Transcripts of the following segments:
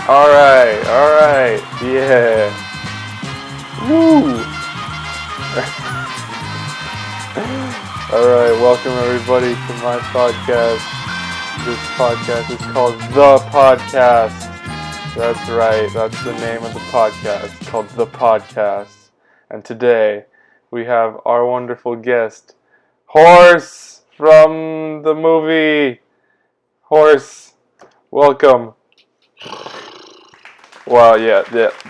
Alright, yeah. Woo! Alright, welcome everybody to my podcast. This podcast is called The Podcast. That's right, that's the name of the podcast, it's called The Podcast. And today, we have our wonderful guest, Horse from the movie. Horse, welcome. Wow, yeah,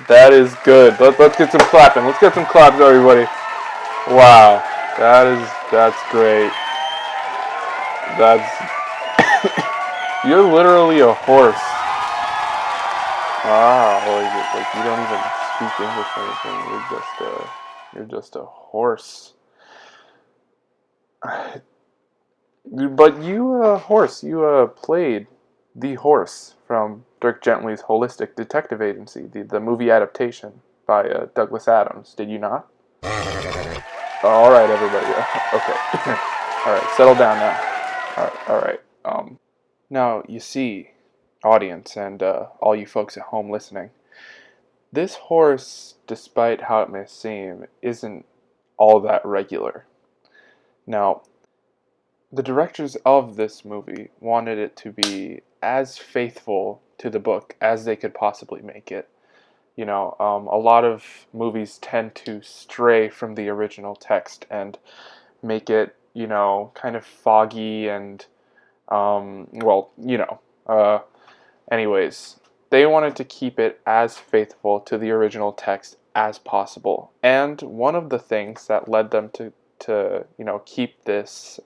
that is good. Let's get some clapping. Let's get some claps, everybody. Wow, that's great. That's you're literally a horse. Wow, like you don't even speak English or anything. You're just a horse. But you played the horse from Dirk Gently's Holistic Detective Agency, the movie adaptation by Douglas Adams. Did you not? All right, everybody. Okay. All right, settle down now. All right. Now you see, audience and all you folks at home listening, this horse, despite how it may seem, isn't all that regular. Now, the directors of this movie wanted it to be as faithful to the book as they could possibly make it. You know, a lot of movies tend to stray from the original text and make it, kind of foggy and, anyways, they wanted to keep it as faithful to the original text as possible. And one of the things that led them to keep this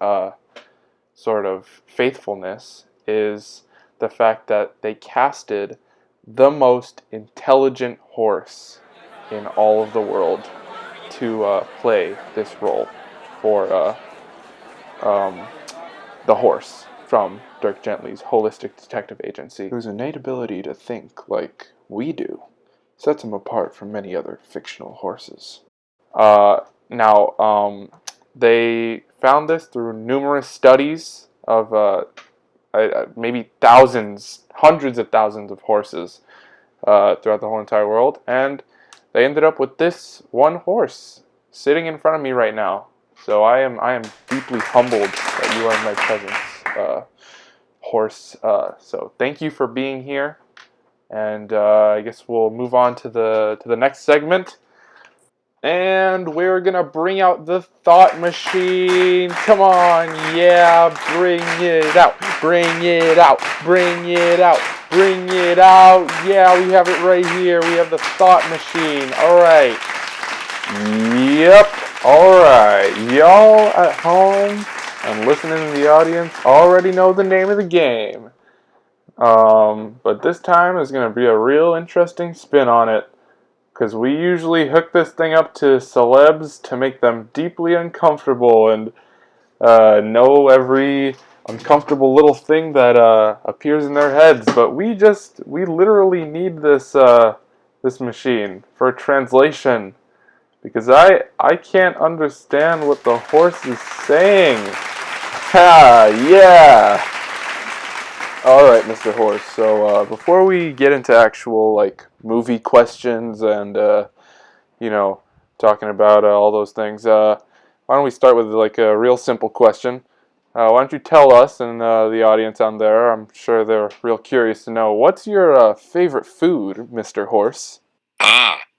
sort of faithfulness is the fact that they casted the most intelligent horse in all of the world to play this role for the horse from Dirk Gently's Holistic Detective Agency, whose innate ability to think like we do sets him apart from many other fictional horses. Now, they found this through numerous studies of maybe thousands, hundreds of thousands of horses throughout the whole entire world, and they ended up with this one horse sitting in front of me right now. So I am deeply humbled that you are in my presence, horse. So thank you for being here, and I guess we'll move on to the next segment. And we're gonna bring out the thought machine. Come on, yeah, bring it out, bring it out, bring it out, bring it out. Yeah, we have it right here. We have the thought machine. Alright. Yep. Alright. Y'all at home and listening in the audience already know the name of the game. But this time is gonna be a real interesting spin on it. Because we usually hook this thing up to celebs to make them deeply uncomfortable and know every uncomfortable little thing that appears in their heads. But we literally need this this machine for translation. Because I can't understand what the horse is saying. Ha, yeah! Alright, Mr. Horse, so before we get into actual, movie questions and, talking about all those things, why don't we start with, a real simple question. Why don't you tell us and the audience out there, I'm sure they're real curious to know, what's your favorite food, Mr. Horse?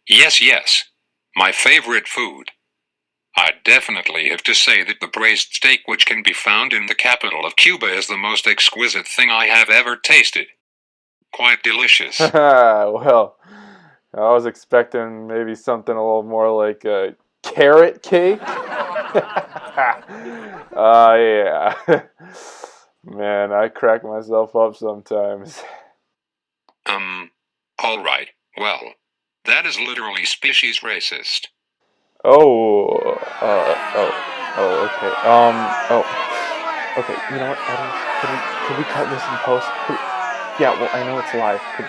Yes. My favorite food. I definitely have to say that the braised steak which can be found in the capital of Cuba is the most exquisite thing I have ever tasted. Quite delicious. Well, I was expecting maybe something a little more like a carrot cake. Yeah. Man, I crack myself up sometimes. Alright, well, that is literally species racist. Okay. Okay, you know what, Adam? Could we cut this in post? Yeah, well, I know it's live. Could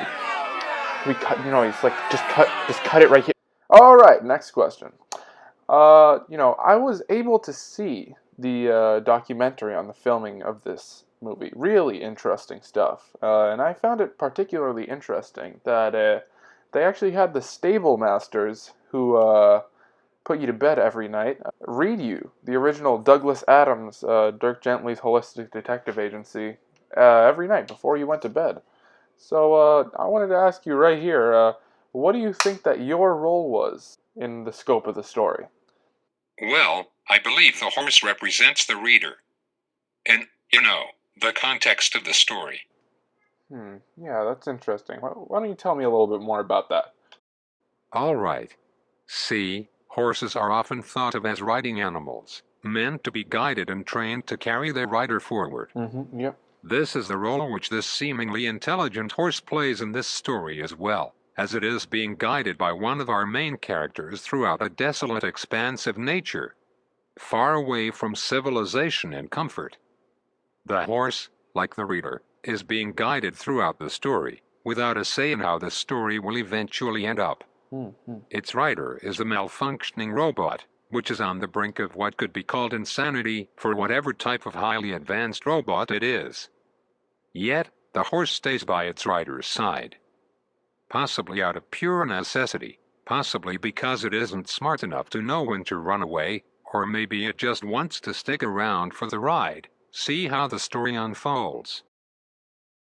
we cut, it's like, just cut it right here. Alright, next question. I was able to see the documentary on the filming of this movie. Really interesting stuff. And I found it particularly interesting that they actually had the stable masters who put you to bed every night read you the original Douglas Adams, Dirk Gently's Holistic Detective Agency every night before you went to bed. So I wanted to ask you right here, what do you think that your role was in the scope of the story? Well, I believe the horse represents the reader. And, the context of the story. Yeah, that's interesting. Why don't you tell me a little bit more about that? All right. See, horses are often thought of as riding animals, meant to be guided and trained to carry their rider forward. Yep. This is the role which this seemingly intelligent horse plays in this story as well, as it is being guided by one of our main characters throughout a desolate expanse of nature, far away from civilization and comfort. The horse, like the reader, is being guided throughout the story, without a say in how the story will eventually end up. Its rider is a malfunctioning robot, which is on the brink of what could be called insanity for whatever type of highly advanced robot it is. Yet, the horse stays by its rider's side. Possibly out of pure necessity, possibly because it isn't smart enough to know when to run away, or maybe it just wants to stick around for the ride, see how the story unfolds.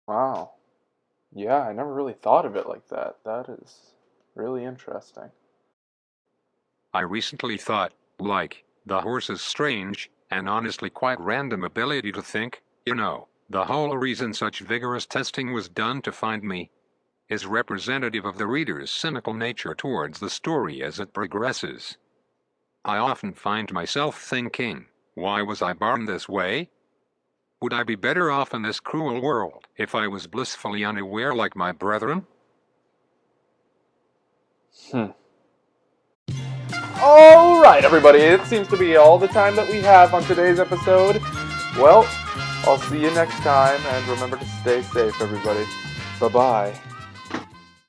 Wow. Yeah, I never really thought of it like that. That is really interesting. I recently thought, the horse's strange, and honestly quite random ability to think, the whole reason such vigorous testing was done to find me is representative of the reader's cynical nature towards the story as it progresses. I often find myself thinking, why was I born this way? Would I be better off in this cruel world if I was blissfully unaware like my brethren? Alright, everybody, it seems to be all the time that we have on today's episode. Well, I'll see you next time, and remember to stay safe, everybody. Bye-bye.